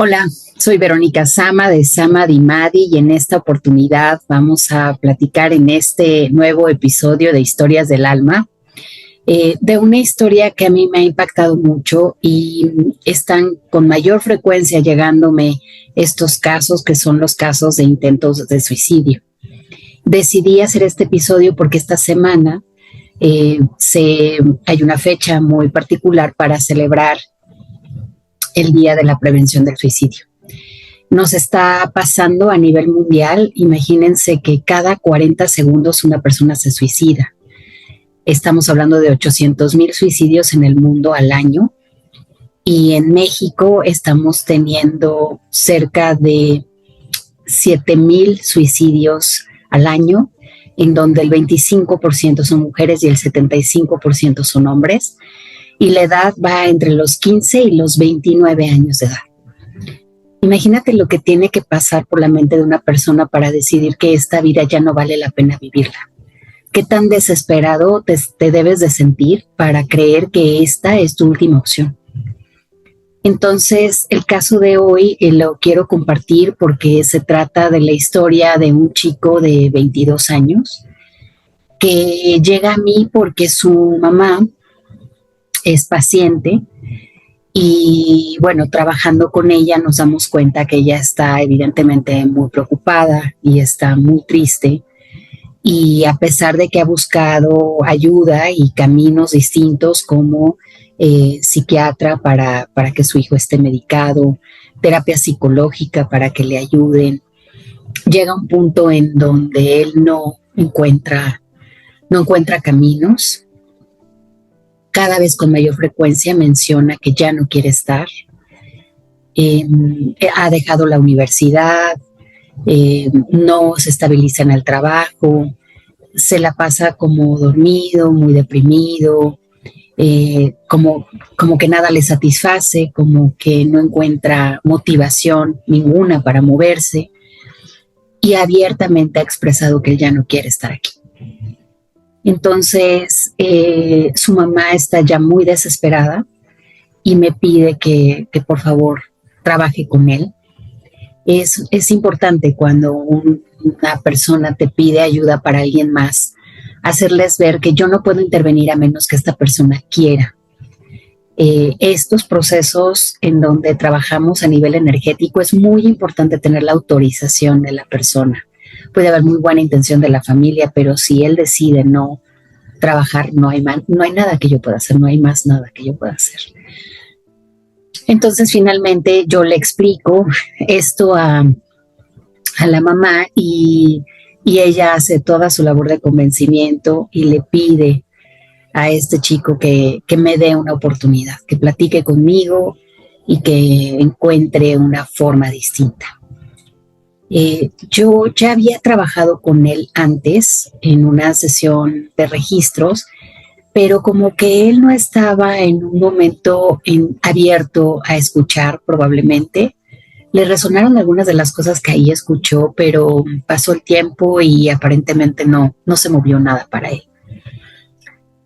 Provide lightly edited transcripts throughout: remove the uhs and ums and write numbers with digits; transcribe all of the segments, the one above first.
Hola, soy Verónica Sama de Sama Dimadi y en esta oportunidad vamos a platicar en este nuevo episodio de Historias del Alma de una historia que a mí me ha impactado mucho y están con mayor frecuencia llegándome estos casos que son los casos de intentos de suicidio. Decidí hacer este episodio porque esta semana hay una fecha muy particular para celebrar el Día de la Prevención del Suicidio. Nos está pasando a nivel mundial. Imagínense que cada 40 segundos una persona se suicida. Estamos hablando de 800,000 suicidios en el mundo al año y en México estamos teniendo cerca de 7,000 suicidios al año, en donde el 25% son mujeres y el 75% son hombres, y la edad va entre los 15 y los 29 años de edad. Imagínate lo que tiene que pasar por la mente de una persona para decidir que esta vida ya no vale la pena vivirla. ¿Qué tan desesperado te debes de sentir para creer que esta es tu última opción? Entonces, el caso de hoy lo quiero compartir porque se trata de la historia de un chico de 22 años que llega a mí porque su mamá es paciente y bueno, trabajando con ella nos damos cuenta que ella está evidentemente muy preocupada y está muy triste, y a pesar de que ha buscado ayuda y caminos distintos como psiquiatra para que su hijo esté medicado, terapia psicológica para que le ayuden, llega un punto en donde él no encuentra caminos. Cada vez con mayor frecuencia menciona que ya no quiere estar. Ha dejado la universidad, no se estabiliza en el trabajo, se la pasa como dormido, muy deprimido, como que nada le satisface, como que no encuentra motivación ninguna para moverse, y abiertamente ha expresado que él ya no quiere estar aquí. Entonces, su mamá está ya muy desesperada y me pide que por favor trabaje con él. Es importante cuando una persona te pide ayuda para alguien más, hacerles ver que yo no puedo intervenir a menos que esta persona quiera. Estos procesos en donde trabajamos a nivel energético es muy importante tener la autorización de la persona. Puede haber muy buena intención de la familia, pero si él decide no trabajar, no hay nada que yo pueda hacer, no hay más nada que yo pueda hacer. Entonces, finalmente, yo le explico esto a la mamá y ella hace toda su labor de convencimiento y le pide a este chico que me dé una oportunidad, que platique conmigo y que encuentre una forma distinta. Yo ya había trabajado con él antes en una sesión de registros, pero como que él no estaba en un momento abierto a escuchar probablemente. Le resonaron algunas de las cosas que ahí escuchó, pero pasó el tiempo y aparentemente no se movió nada para él.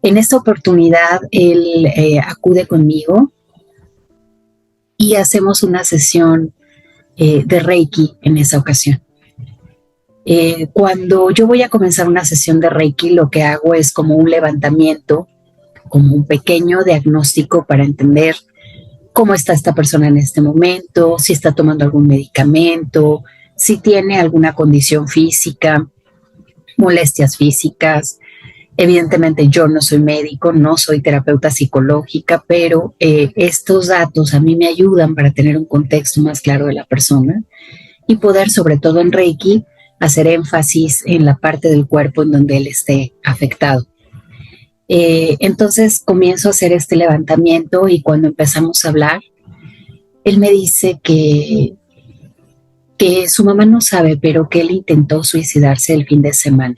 En esta oportunidad, él acude conmigo y hacemos una sesión de Reiki en esa ocasión. Cuando yo voy a comenzar una sesión de Reiki, lo que hago es como un levantamiento, como un pequeño diagnóstico para entender cómo está esta persona en este momento, si está tomando algún medicamento, si tiene alguna condición física, molestias físicas. Evidentemente yo no soy médico, no soy terapeuta psicológica, pero estos datos a mí me ayudan para tener un contexto más claro de la persona y poder, sobre todo en Reiki, hacer énfasis en la parte del cuerpo en donde él esté afectado. Entonces comienzo a hacer este levantamiento y cuando empezamos a hablar, él me dice que su mamá no sabe, pero que él intentó suicidarse el fin de semana,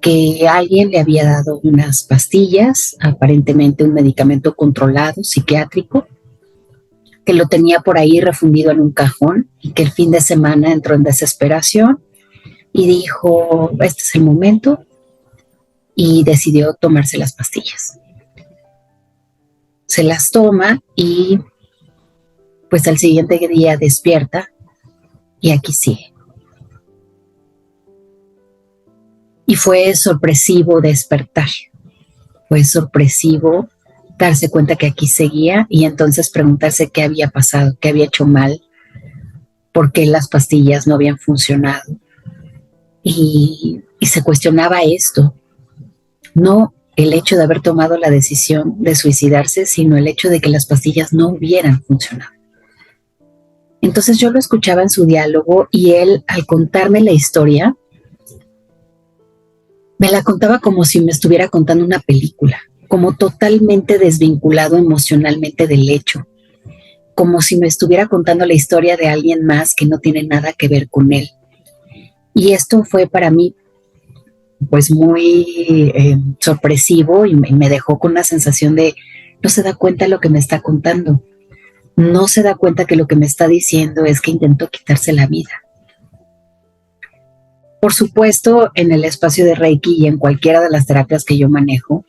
que alguien le había dado unas pastillas, aparentemente un medicamento controlado, psiquiátrico, que lo tenía por ahí refundido en un cajón y que el fin de semana entró en desesperación y dijo, este es el momento, y decidió tomarse las pastillas. Se las toma y Pues al siguiente día despierta y aquí sigue. Y fue sorpresivo despertar, fue sorpresivo darse cuenta que aquí seguía y entonces preguntarse qué había pasado, qué había hecho mal, por qué las pastillas no habían funcionado. Y se cuestionaba esto, no el hecho de haber tomado la decisión de suicidarse, sino el hecho de que las pastillas no hubieran funcionado. Entonces yo lo escuchaba en su diálogo y él, al contarme la historia, me la contaba como si me estuviera contando una película, como totalmente desvinculado emocionalmente del hecho, como si me estuviera contando la historia de alguien más que no tiene nada que ver con él. Y esto fue para mí pues muy sorpresivo y me dejó con una sensación de no se da cuenta de lo que me está contando, no se da cuenta que lo que me está diciendo es que intentó quitarse la vida. Por supuesto, en el espacio de Reiki y en cualquiera de las terapias que yo manejo,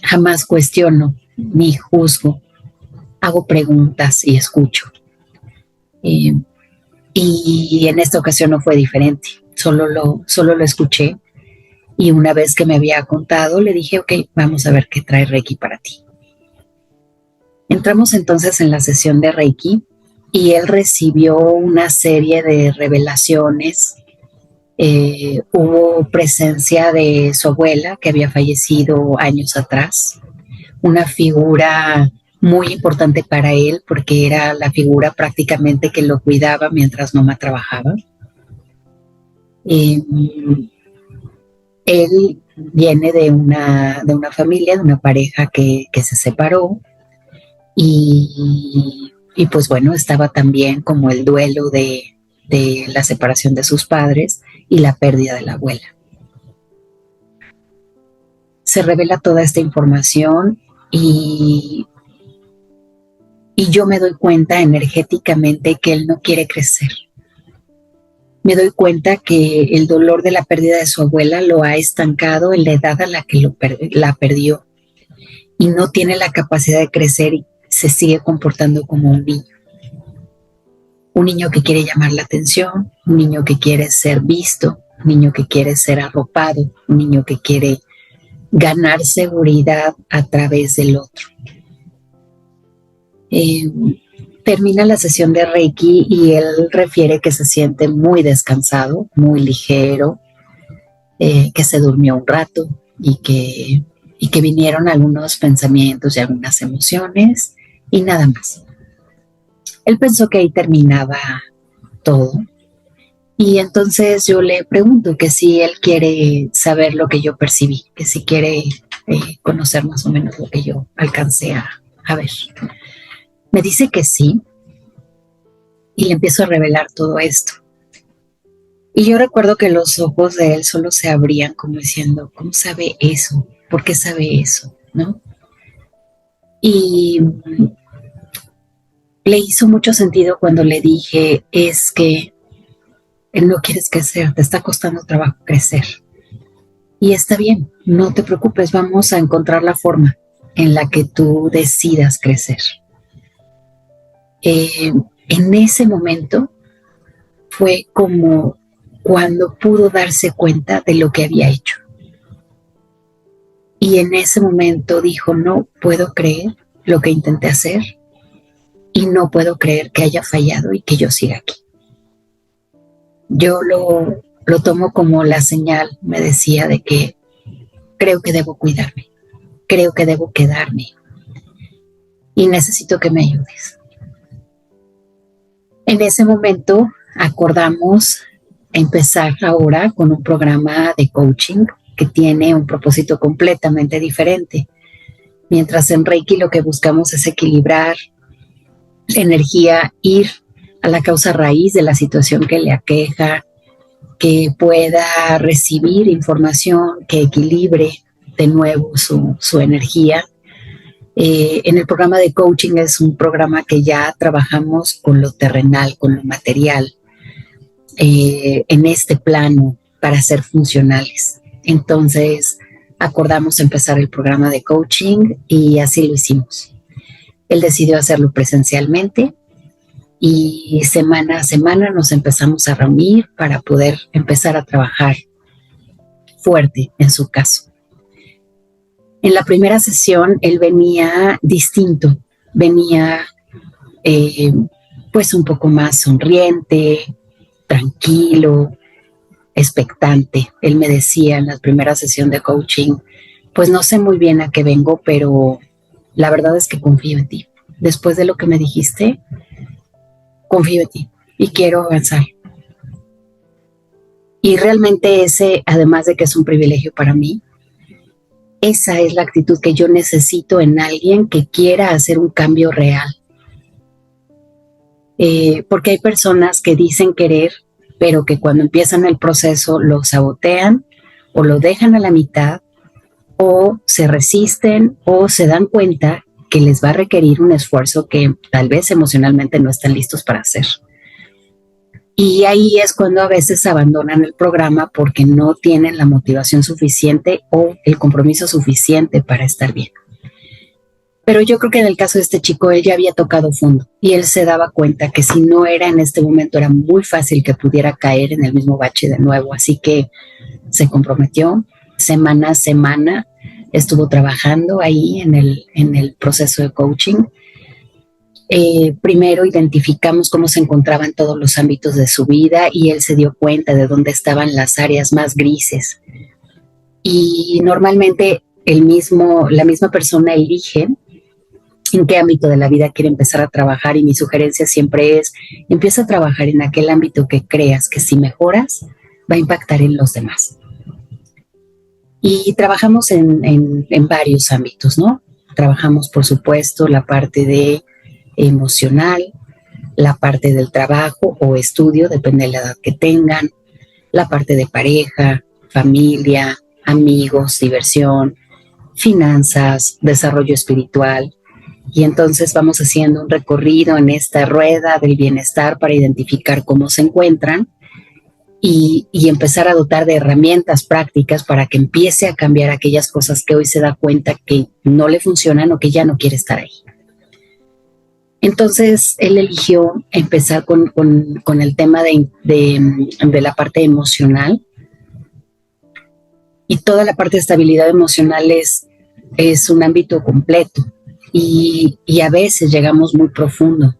jamás cuestiono ni juzgo, hago preguntas y escucho. Y en esta ocasión no fue diferente, solo lo escuché y una vez que me había contado le dije, ok, vamos a ver qué trae Reiki para ti. Entramos entonces en la sesión de Reiki y él recibió una serie de revelaciones. Hubo presencia de su abuela que había fallecido años atrás, una figura muy importante para él porque era la figura prácticamente que lo cuidaba mientras mamá trabajaba. Él viene de una familia, de una pareja que se separó y pues bueno, estaba también como el duelo de la separación de sus padres y la pérdida de la abuela. Se revela toda esta información y yo me doy cuenta energéticamente que él no quiere crecer. Me doy cuenta que el dolor de la pérdida de su abuela lo ha estancado en la edad a la que la perdió y no tiene la capacidad de crecer y se sigue comportando como un niño. Un niño que quiere llamar la atención, un niño que quiere ser visto, un niño que quiere ser arropado, un niño que quiere ganar seguridad a través del otro. Termina la sesión de Reiki y él refiere que se siente muy descansado, muy ligero, que se durmió un rato y que vinieron algunos pensamientos y algunas emociones y nada más. Él pensó que ahí terminaba todo y entonces yo le pregunto que si él quiere saber lo que yo percibí, que si quiere conocer más o menos lo que yo alcancé a ver. Me dice que sí y le empiezo a revelar todo esto. Y yo recuerdo que los ojos de él solo se abrían como diciendo, ¿cómo sabe eso? ¿Por qué sabe eso? ¿No? Y le hizo mucho sentido cuando le dije, es que no quieres crecer, te está costando trabajo crecer. Y está bien, no te preocupes, vamos a encontrar la forma en la que tú decidas crecer. En ese momento fue como cuando pudo darse cuenta de lo que había hecho. Y en ese momento dijo, no puedo creer lo que intenté hacer y no puedo creer que haya fallado y que yo siga aquí. Yo lo tomo como la señal, me decía, de que creo que debo cuidarme, creo que debo quedarme y necesito que me ayudes. En ese momento acordamos empezar ahora con un programa de coaching que tiene un propósito completamente diferente. Mientras en Reiki lo que buscamos es equilibrar la energía, ir a la causa raíz de la situación que le aqueja, que pueda recibir información, que equilibre de nuevo su energía. En el programa de coaching es un programa que ya trabajamos con lo terrenal, con lo material, en este plano para ser funcionales. Entonces acordamos empezar el programa de coaching y así lo hicimos. Él decidió hacerlo presencialmente y semana a semana nos empezamos a reunir para poder empezar a trabajar fuerte en su caso. En la primera sesión él venía distinto, venía pues un poco más sonriente, tranquilo, expectante. Él me decía en la primera sesión de coaching, pues no sé muy bien a qué vengo, pero la verdad es que confío en ti. Después de lo que me dijiste, confío en ti y quiero avanzar. Y realmente ese, además de que es un privilegio para mí, esa es la actitud que yo necesito en alguien que quiera hacer un cambio real. Porque hay personas que dicen querer, pero que cuando empiezan el proceso lo sabotean o lo dejan a la mitad o se resisten o se dan cuenta que les va a requerir un esfuerzo que tal vez emocionalmente no están listos para hacer. Y ahí es cuando a veces abandonan el programa porque no tienen la motivación suficiente o el compromiso suficiente para estar bien. Pero yo creo que en el caso de este chico, él ya había tocado fondo y él se daba cuenta que si no era en este momento, era muy fácil que pudiera caer en el mismo bache de nuevo. Así que se comprometió semana a semana, estuvo trabajando ahí en el proceso de coaching. Primero identificamos cómo se encontraban todos los ámbitos de su vida y él se dio cuenta de dónde estaban las áreas más grises. Y normalmente la misma persona elige en qué ámbito de la vida quiere empezar a trabajar y mi sugerencia siempre es, empieza a trabajar en aquel ámbito que creas que si mejoras va a impactar en los demás. Y trabajamos en varios ámbitos, ¿no? Trabajamos, por supuesto, la parte de emocional, la parte del trabajo o estudio, depende de la edad que tengan, la parte de pareja, familia, amigos, diversión, finanzas, desarrollo espiritual. Y entonces vamos haciendo un recorrido en esta rueda del bienestar para identificar cómo se encuentran y empezar a dotar de herramientas prácticas para que empiece a cambiar aquellas cosas que hoy se da cuenta que no le funcionan o que ya no quiere estar ahí. Entonces, él eligió empezar con el tema de la parte emocional. Y toda la parte de estabilidad emocional es un ámbito completo. Y a veces llegamos muy profundo.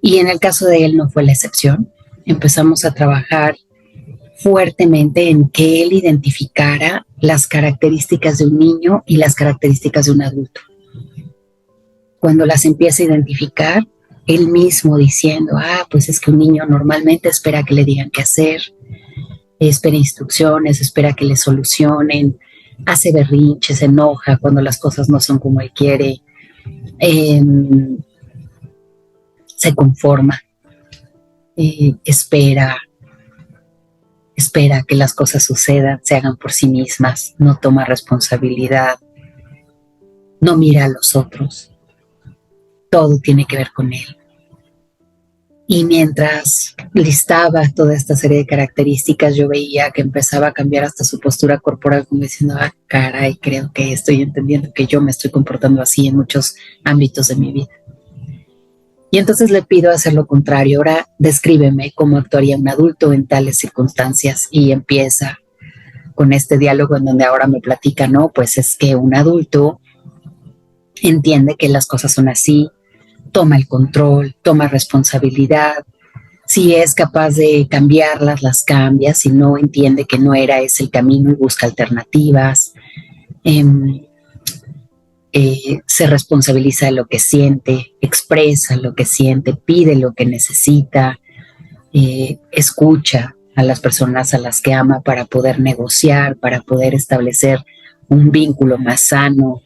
Y en el caso de él no fue la excepción. Empezamos a trabajar fuertemente en que él identificara las características de un niño y las características de un adulto. Cuando las empieza a identificar, él mismo diciendo, pues es que un niño normalmente espera que le digan qué hacer, espera instrucciones, espera que le solucionen, hace berrinches, se enoja cuando las cosas no son como él quiere, se conforma, espera que las cosas sucedan, se hagan por sí mismas, no toma responsabilidad, no mira a los otros. Todo tiene que ver con él. Y mientras listaba toda esta serie de características, yo veía que empezaba a cambiar hasta su postura corporal, como diciendo, caray, creo que estoy entendiendo que yo me estoy comportando así en muchos ámbitos de mi vida. Y entonces le pido hacer lo contrario. Ahora descríbeme cómo actuaría un adulto en tales circunstancias. Y empieza con este diálogo en donde ahora me platica, no, pues es que un adulto entiende que las cosas son así, toma el control, toma responsabilidad, si es capaz de cambiarlas, las cambia, si no entiende que no era ese el camino y busca alternativas, se responsabiliza de lo que siente, expresa lo que siente, pide lo que necesita, escucha a las personas a las que ama para poder negociar, para poder establecer un vínculo más sano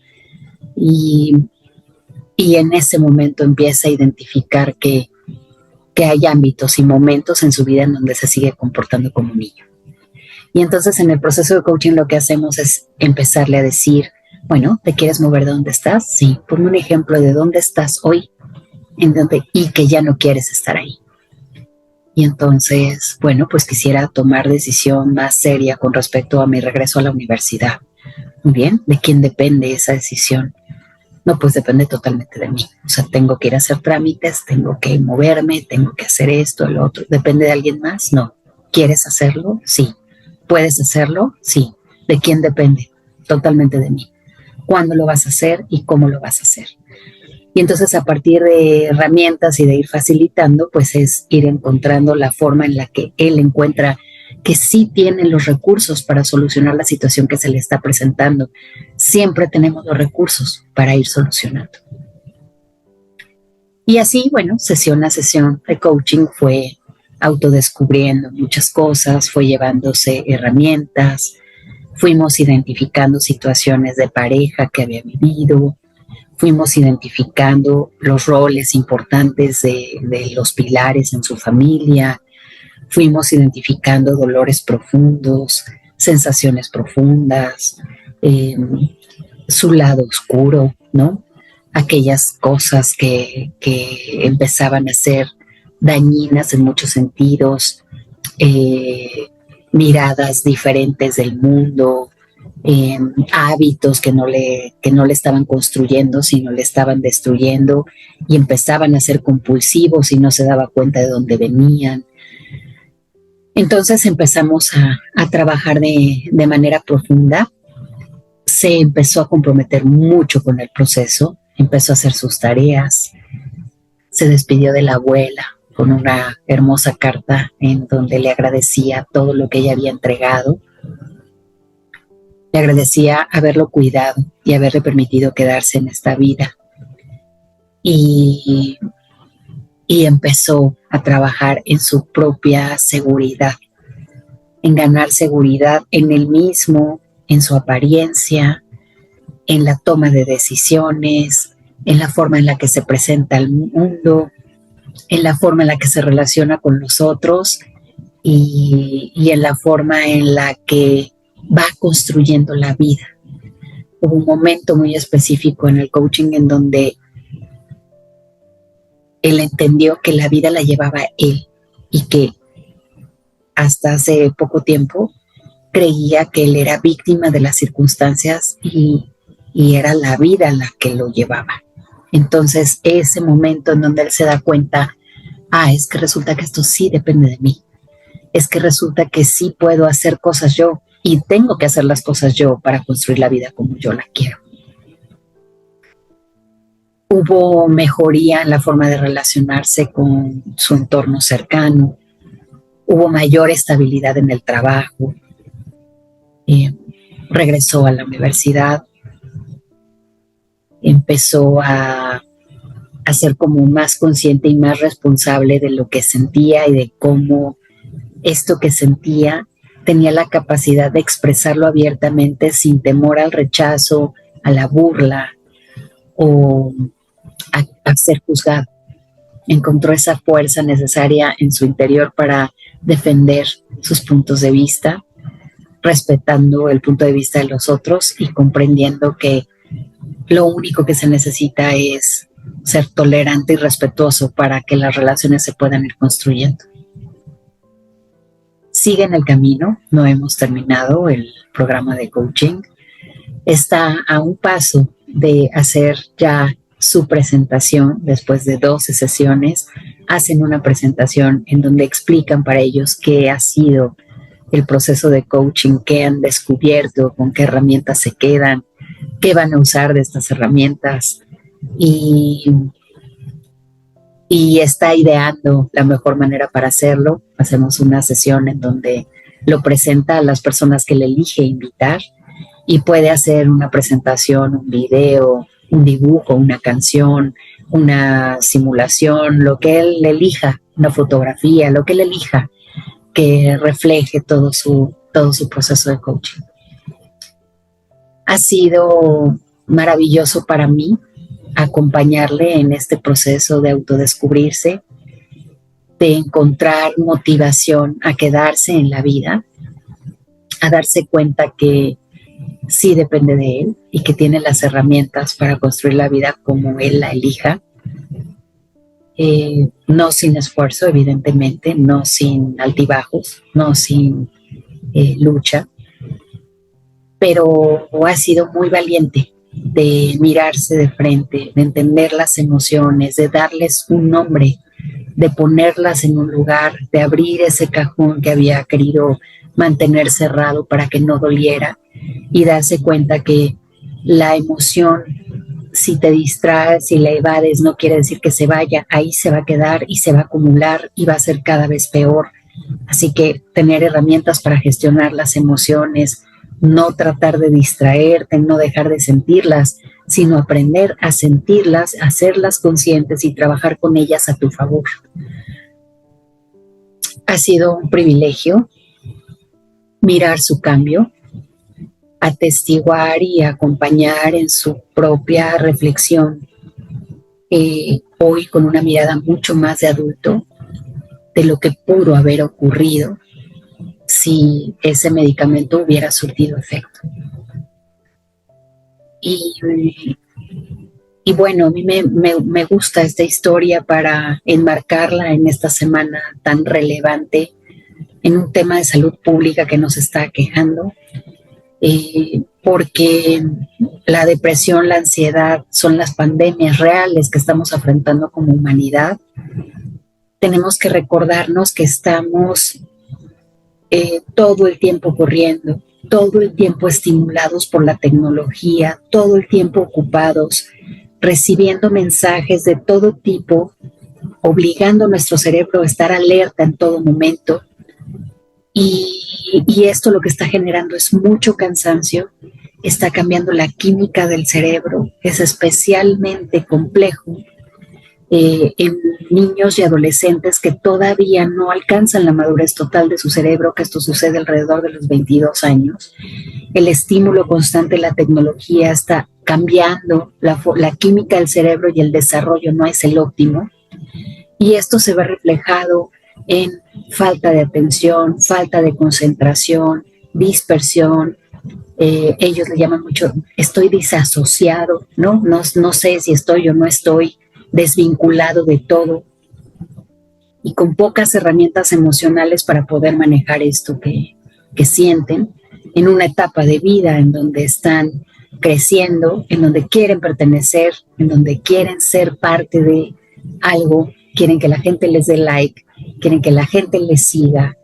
y en ese momento empieza a identificar que hay ámbitos y momentos en su vida en donde se sigue comportando como un niño. Y entonces en el proceso de coaching lo que hacemos es empezarle a decir, bueno, ¿te quieres mover de dónde estás? Sí, ponme un ejemplo de dónde estás hoy y que ya no quieres estar ahí. Y entonces, bueno, pues quisiera tomar decisión más seria con respecto a mi regreso a la universidad. Muy bien, ¿de quién depende esa decisión? No, pues depende totalmente de mí. O sea, tengo que ir a hacer trámites, tengo que moverme, tengo que hacer esto, lo otro. ¿Depende de alguien más? No. ¿Quieres hacerlo? Sí. ¿Puedes hacerlo? Sí. ¿De quién depende? Totalmente de mí. ¿Cuándo lo vas a hacer y cómo lo vas a hacer? Y entonces a partir de herramientas y de ir facilitando, pues es ir encontrando la forma en la que él encuentra que sí tiene los recursos para solucionar la situación que se le está presentando. Siempre tenemos los recursos para ir solucionando. Y así, bueno, sesión a sesión de coaching fue autodescubriendo muchas cosas, fue llevándose herramientas, fuimos identificando situaciones de pareja que había vivido, fuimos identificando los roles importantes de los pilares en su familia, fuimos identificando dolores profundos, sensaciones profundas, su lado oscuro, ¿no? Aquellas cosas que empezaban a ser dañinas en muchos sentidos, miradas diferentes del mundo, hábitos que no le estaban construyendo, sino le estaban destruyendo y empezaban a ser compulsivos y no se daba cuenta de dónde venían. Entonces empezamos a trabajar de manera profunda. Se empezó a comprometer mucho con el proceso, empezó a hacer sus tareas, se despidió de la abuela con una hermosa carta en donde le agradecía todo lo que ella había entregado. Le agradecía haberlo cuidado y haberle permitido quedarse en esta vida. Y empezó a trabajar en su propia seguridad, en ganar seguridad en él mismo, en su apariencia, en la toma de decisiones, en la forma en la que se presenta al mundo, en la forma en la que se relaciona con los otros y en la forma en la que va construyendo la vida. Hubo un momento muy específico en el coaching en donde él entendió que la vida la llevaba él y que hasta hace poco tiempo creía que él era víctima de las circunstancias y era la vida la que lo llevaba. Entonces ese momento en donde él se da cuenta, es que resulta que esto sí depende de mí, es que resulta que sí puedo hacer cosas yo y tengo que hacer las cosas yo para construir la vida como yo la quiero. Hubo mejoría en la forma de relacionarse con su entorno cercano, hubo mayor estabilidad en el trabajo, regresó a la universidad, empezó a ser como más consciente y más responsable de lo que sentía y de cómo esto que sentía tenía la capacidad de expresarlo abiertamente sin temor al rechazo, a la burla o a ser juzgado. Encontró esa fuerza necesaria en su interior para defender sus puntos de vista, respetando el punto de vista de los otros y comprendiendo que lo único que se necesita es ser tolerante y respetuoso para que las relaciones se puedan ir construyendo. Sigue en el camino, no hemos terminado el programa de coaching. Está a un paso de hacer ya su presentación. Después de 12 sesiones, hacen una presentación en donde explican para ellos qué ha sido el proceso de coaching, qué han descubierto, con qué herramientas se quedan, qué van a usar de estas herramientas y está ideando la mejor manera para hacerlo. Hacemos una sesión en donde lo presenta a las personas que le elige invitar y puede hacer una presentación, un video, un dibujo, una canción, una simulación, lo que él elija, una fotografía, lo que él elija que refleje todo su proceso de coaching. Ha sido maravilloso para mí acompañarle en este proceso de autodescubrirse, de encontrar motivación a quedarse en la vida, a darse cuenta que sí depende de él y que tiene las herramientas para construir la vida como él la elija. No sin esfuerzo, evidentemente, no sin altibajos, no sin lucha, pero ha sido muy valiente de mirarse de frente, de entender las emociones, de darles un nombre, de ponerlas en un lugar, de abrir ese cajón que había querido mantener cerrado para que no doliera y darse cuenta que la emoción, si te distraes, si la evades, no quiere decir que se vaya, ahí se va a quedar y se va a acumular y va a ser cada vez peor. Así que tener herramientas para gestionar las emociones, no tratar de distraerte, no dejar de sentirlas, sino aprender a sentirlas, hacerlas conscientes y trabajar con ellas a tu favor. Ha sido un privilegio mirar su cambio, atestiguar y acompañar en su propia reflexión, hoy con una mirada mucho más de adulto, de lo que pudo haber ocurrido si ese medicamento hubiera surtido efecto. Y bueno, a mí me gusta esta historia para enmarcarla en esta semana tan relevante en un tema de salud pública que nos está aquejando, porque la depresión, la ansiedad son las pandemias reales que estamos afrontando como humanidad. Tenemos que recordarnos que estamos todo el tiempo corriendo, todo el tiempo estimulados por la tecnología, todo el tiempo ocupados, recibiendo mensajes de todo tipo, obligando a nuestro cerebro a estar alerta en todo momento. Y esto lo que está generando es mucho cansancio, está cambiando la química del cerebro, es especialmente complejo en niños y adolescentes que todavía no alcanzan la madurez total de su cerebro, que esto sucede alrededor de los 22 años. El estímulo constante de la tecnología está cambiando la química del cerebro y el desarrollo no es el óptimo. Y esto se ve reflejado en falta de atención, falta de concentración, dispersión. Ellos le llaman mucho, estoy disasociado, ¿no? No sé si estoy o no estoy, desvinculado de todo y con pocas herramientas emocionales para poder manejar esto que sienten en una etapa de vida en donde están creciendo, en donde quieren pertenecer, en donde quieren ser parte de algo, quieren que la gente les dé like, quieren que la gente les siga,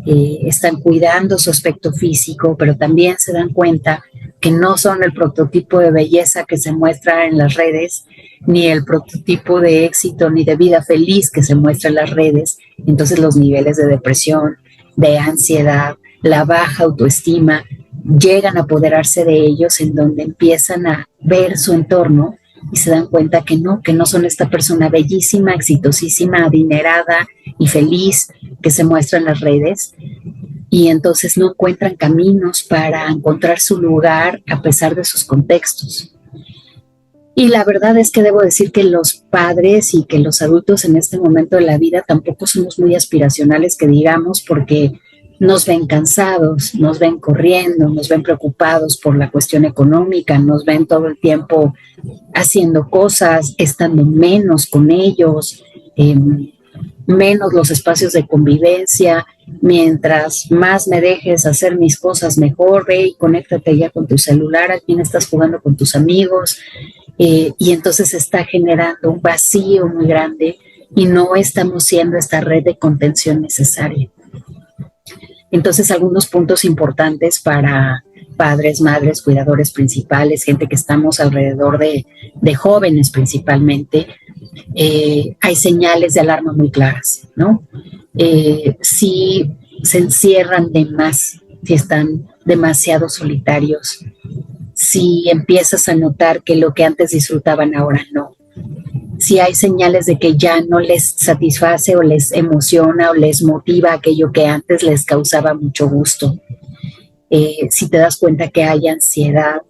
están cuidando su aspecto físico, pero también se dan cuenta que no son el prototipo de belleza que se muestra en las redes, ni el prototipo de éxito ni de vida feliz que se muestra en las redes. Entonces los niveles de depresión, de ansiedad, la baja autoestima, llegan a apoderarse de ellos, en donde empiezan a ver su entorno y se dan cuenta que no son esta persona bellísima, exitosísima, adinerada y feliz que se muestra en las redes. Y entonces no encuentran caminos para encontrar su lugar a pesar de sus contextos. Y la verdad es que debo decir que los padres y que los adultos en este momento de la vida tampoco somos muy aspiracionales, que digamos, porque nos ven cansados, nos ven corriendo, nos ven preocupados por la cuestión económica, nos ven todo el tiempo haciendo cosas, estando menos con ellos, menos los espacios de convivencia. Mientras más me dejes hacer mis cosas mejor, ve y conéctate ya con tu celular, al fin estás jugando con tus amigos, y entonces está generando un vacío muy grande y no estamos siendo esta red de contención necesaria. Entonces, algunos puntos importantes para padres, madres, cuidadores principales, gente que estamos alrededor de jóvenes principalmente, hay señales de alarma muy claras, ¿no? Si se encierran de más, si están demasiado solitarios, si empiezas a notar que lo que antes disfrutaban ahora no, si hay señales de que ya no les satisface o les emociona o les motiva aquello que antes les causaba mucho gusto, si te das cuenta que hay ansiedad,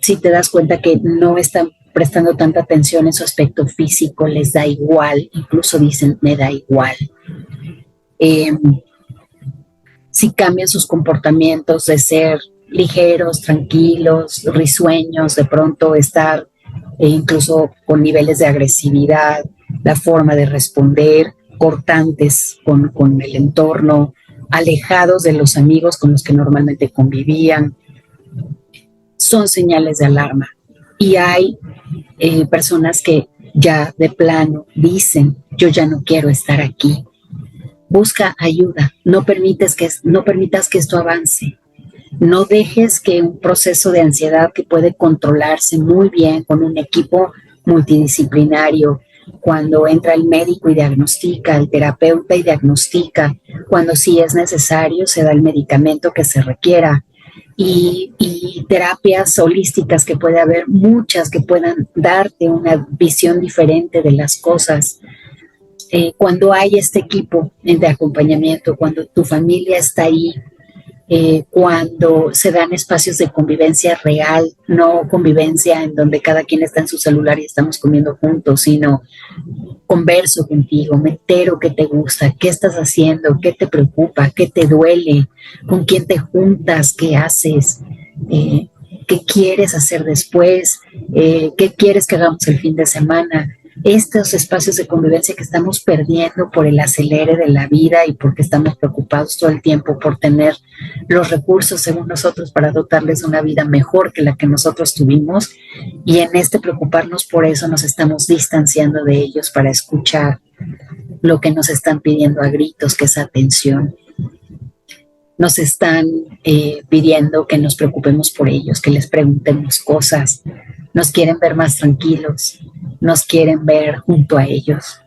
si te das cuenta que no están prestando tanta atención en su aspecto físico, les da igual, incluso dicen, me da igual. Si cambian sus comportamientos de ser ligeros, tranquilos, risueños, de pronto estar incluso con niveles de agresividad, la forma de responder, cortantes con el entorno, alejados de los amigos con los que normalmente convivían, son señales de alarma. Y hay personas que ya de plano dicen, yo ya no quiero estar aquí. Busca ayuda, no permitas que esto avance. No dejes que un proceso de ansiedad que puede controlarse muy bien con un equipo multidisciplinario, cuando entra el médico y diagnostica, el terapeuta y diagnostica, cuando sí es necesario se da el medicamento que se requiera, y terapias holísticas que puede haber muchas que puedan darte una visión diferente de las cosas. Cuando hay este equipo de acompañamiento, cuando tu familia está ahí, cuando se dan espacios de convivencia real, no convivencia en donde cada quien está en su celular y estamos comiendo juntos, sino converso contigo, me entero qué te gusta, qué estás haciendo, qué te preocupa, qué te duele, con quién te juntas, qué haces, qué quieres hacer después, qué quieres que hagamos el fin de semana. Estos espacios de convivencia que estamos perdiendo por el acelere de la vida y porque estamos preocupados todo el tiempo por tener los recursos según nosotros para dotarles una vida mejor que la que nosotros tuvimos, y en este preocuparnos por eso nos estamos distanciando de ellos para escuchar lo que nos están pidiendo a gritos, que es atención. Nos están pidiendo que nos preocupemos por ellos, que les preguntemos cosas, nos quieren ver más tranquilos, nos quieren ver junto a ellos,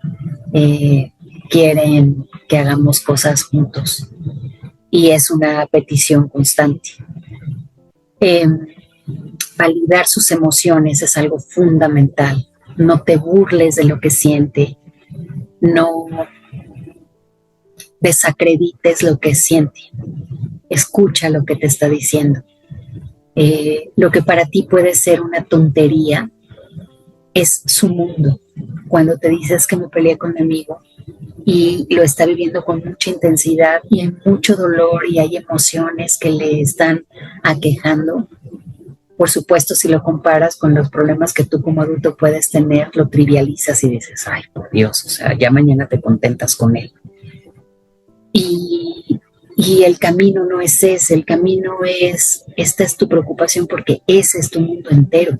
quieren que hagamos cosas juntos, y es una petición constante. Validar sus emociones es algo fundamental. No te burles de lo que siente, no desacredites lo que siente, escucha lo que te está diciendo. Lo que para ti puede ser una tontería es su mundo. Cuando te dices que me peleé con mi amigo y lo está viviendo con mucha intensidad y hay mucho dolor y hay emociones que le están aquejando, por supuesto, si lo comparas con los problemas que tú como adulto puedes tener, lo trivializas y dices, ay, por Dios, o sea, ya mañana te contentas con él. Y el camino no es ese, el camino es, esta es tu preocupación porque ese es tu mundo entero.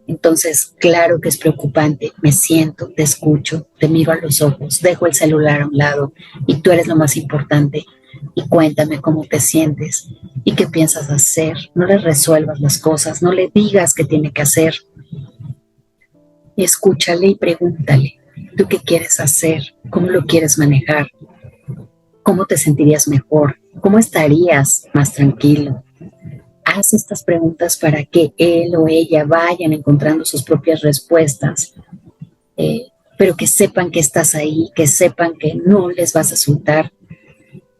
Entonces, claro que es preocupante, me siento, te escucho, te miro a los ojos, dejo el celular a un lado y tú eres lo más importante, y cuéntame cómo te sientes y qué piensas hacer. No le resuelvas las cosas, no le digas qué tiene que hacer. Escúchale y pregúntale, ¿tú qué quieres hacer? ¿Cómo lo quieres manejar? ¿Cómo te sentirías mejor? ¿Cómo estarías más tranquilo? Haz estas preguntas para que él o ella vayan encontrando sus propias respuestas, pero que sepan que estás ahí, que sepan que no les vas a soltar,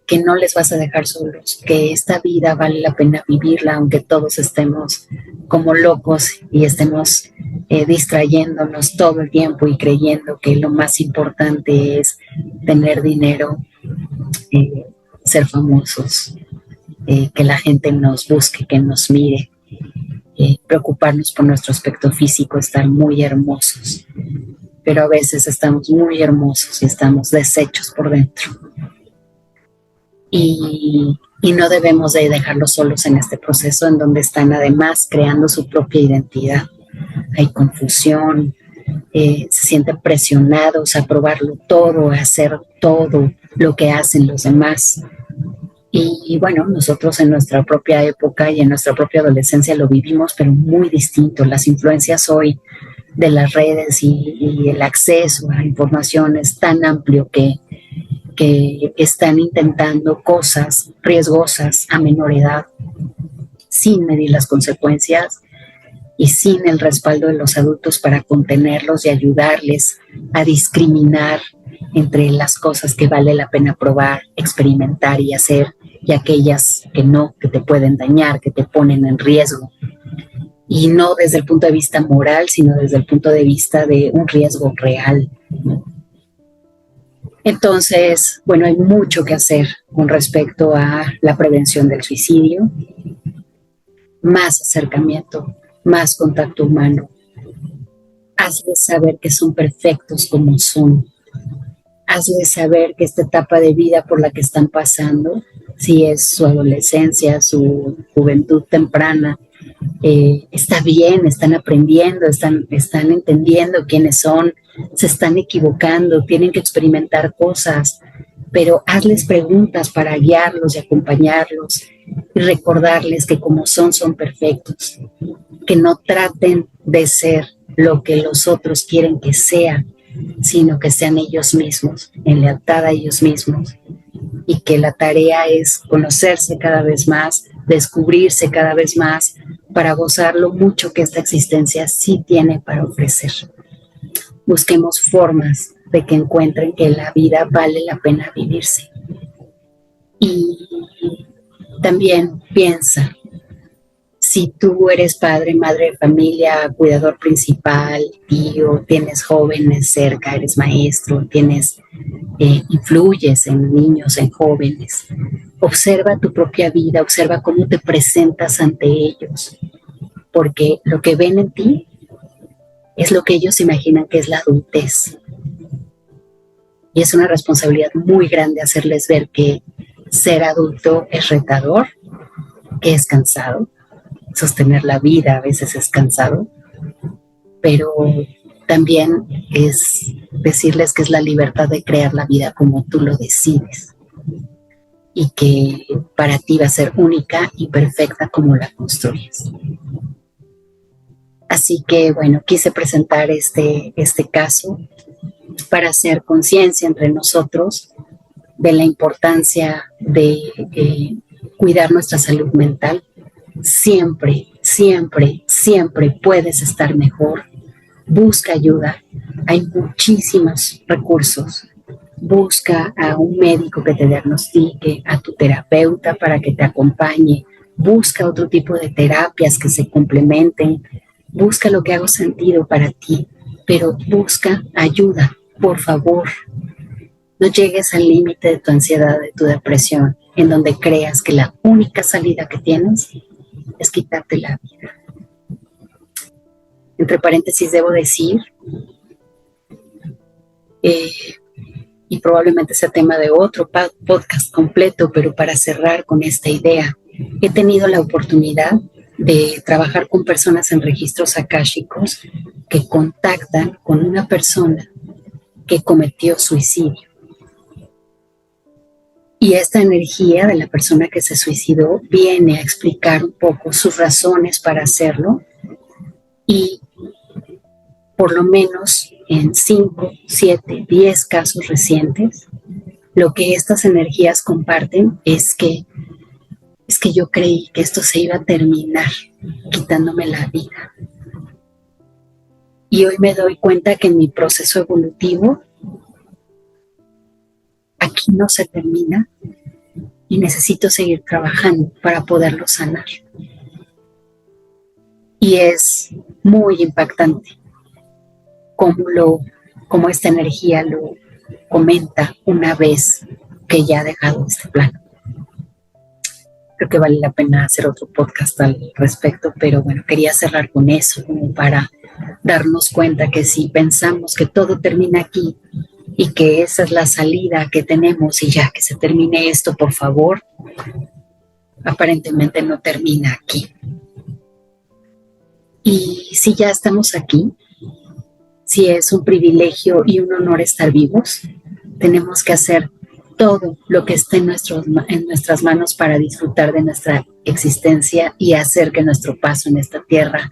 que no les vas a dejar solos, que esta vida vale la pena vivirla, aunque todos estemos como locos y estemos distrayéndonos todo el tiempo y creyendo que lo más importante es tener dinero, ser famosos, que la gente nos busque, que nos mire, preocuparnos por nuestro aspecto físico, estar muy hermosos, pero a veces estamos muy hermosos y estamos deshechos por dentro. Y no debemos de dejarlos solos en este proceso en donde están además creando su propia identidad. Hay confusión, se sienten presionados a probarlo todo, a hacer todo lo que hacen los demás. Y bueno, nosotros en nuestra propia época y en nuestra propia adolescencia lo vivimos, pero muy distinto. Las influencias hoy de las redes y el acceso a la información es tan amplio que están intentando cosas riesgosas a menor edad sin medir las consecuencias y sin el respaldo de los adultos para contenerlos y ayudarles a discriminar entre las cosas que vale la pena probar, experimentar y hacer, y aquellas que no, que te pueden dañar, que te ponen en riesgo. Y no desde el punto de vista moral, sino desde el punto de vista de un riesgo real. Entonces, bueno, hay mucho que hacer con respecto a la prevención del suicidio. Más acercamiento, más contacto humano. Hazles saber que son perfectos como son. Hazles saber que esta etapa de vida por la que están pasando, si es su adolescencia, su juventud temprana, está bien, están aprendiendo, están entendiendo quiénes son, se están equivocando, tienen que experimentar cosas, pero hazles preguntas para guiarlos y acompañarlos y recordarles que como son perfectos, que no traten de ser lo que los otros quieren que sean, sino que sean ellos mismos, en lealtad a ellos mismos, y que la tarea es conocerse cada vez más, descubrirse cada vez más, para gozar lo mucho que esta existencia sí tiene para ofrecer. Busquemos formas de que encuentren que la vida vale la pena vivirse. Y también piensa, si tú eres padre, madre de familia, cuidador principal, tío, tienes jóvenes cerca, eres maestro, influyes en niños, en jóvenes, observa tu propia vida, observa cómo te presentas ante ellos, porque lo que ven en ti es lo que ellos imaginan que es la adultez. Y es una responsabilidad muy grande hacerles ver que ser adulto es retador, que es cansado. Sostener la vida a veces es cansado, pero también es decirles que es la libertad de crear la vida como tú lo decides y que para ti va a ser única y perfecta como la construyes. Así que bueno, quise presentar este caso para hacer conciencia entre nosotros de la importancia de cuidar nuestra salud mental. Siempre, siempre, siempre puedes estar mejor. Busca ayuda. Hay muchísimos recursos. Busca a un médico que te diagnostique, a tu terapeuta para que te acompañe. Busca otro tipo de terapias que se complementen. Busca lo que haga sentido para ti, pero busca ayuda, por favor. No llegues al límite de tu ansiedad, de tu depresión, en donde creas que la única salida que tienes es quitarte la vida. Entre paréntesis debo decir, y probablemente sea tema de otro podcast completo, pero para cerrar con esta idea, he tenido la oportunidad de trabajar con personas en registros akáshicos que contactan con una persona que cometió suicidio. Y esta energía de la persona que se suicidó viene a explicar un poco sus razones para hacerlo, y por lo menos en 5, 7, 10 casos recientes, lo que estas energías comparten es que yo creí que esto se iba a terminar quitándome la vida. Y hoy me doy cuenta que en mi proceso evolutivo aquí no se termina y necesito seguir trabajando para poderlo sanar. Y es muy impactante cómo esta energía lo comenta una vez que ya ha dejado este plano. Creo que vale la pena hacer otro podcast al respecto, pero bueno, quería cerrar con eso, como para darnos cuenta que si pensamos que todo termina aquí y que esa es la salida que tenemos y ya que se termine esto, por favor, aparentemente no termina aquí. Y si ya estamos aquí, si es un privilegio y un honor estar vivos, tenemos que hacer todo lo que esté en nuestras manos para disfrutar de nuestra existencia y hacer que nuestro paso en esta tierra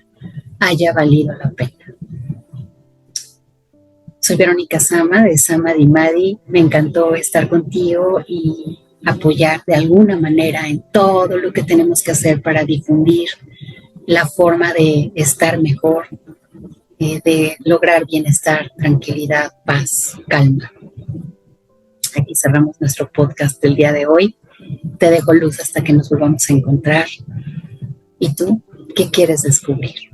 haya valido la pena. Soy Verónica Sama de Samadhi Madi. Me encantó estar contigo y apoyar de alguna manera en todo lo que tenemos que hacer para difundir la forma de estar mejor, de lograr bienestar, tranquilidad, paz, calma. Aquí cerramos nuestro podcast del día de hoy. Te dejo luz hasta que nos volvamos a encontrar. ¿Y tú qué quieres descubrir?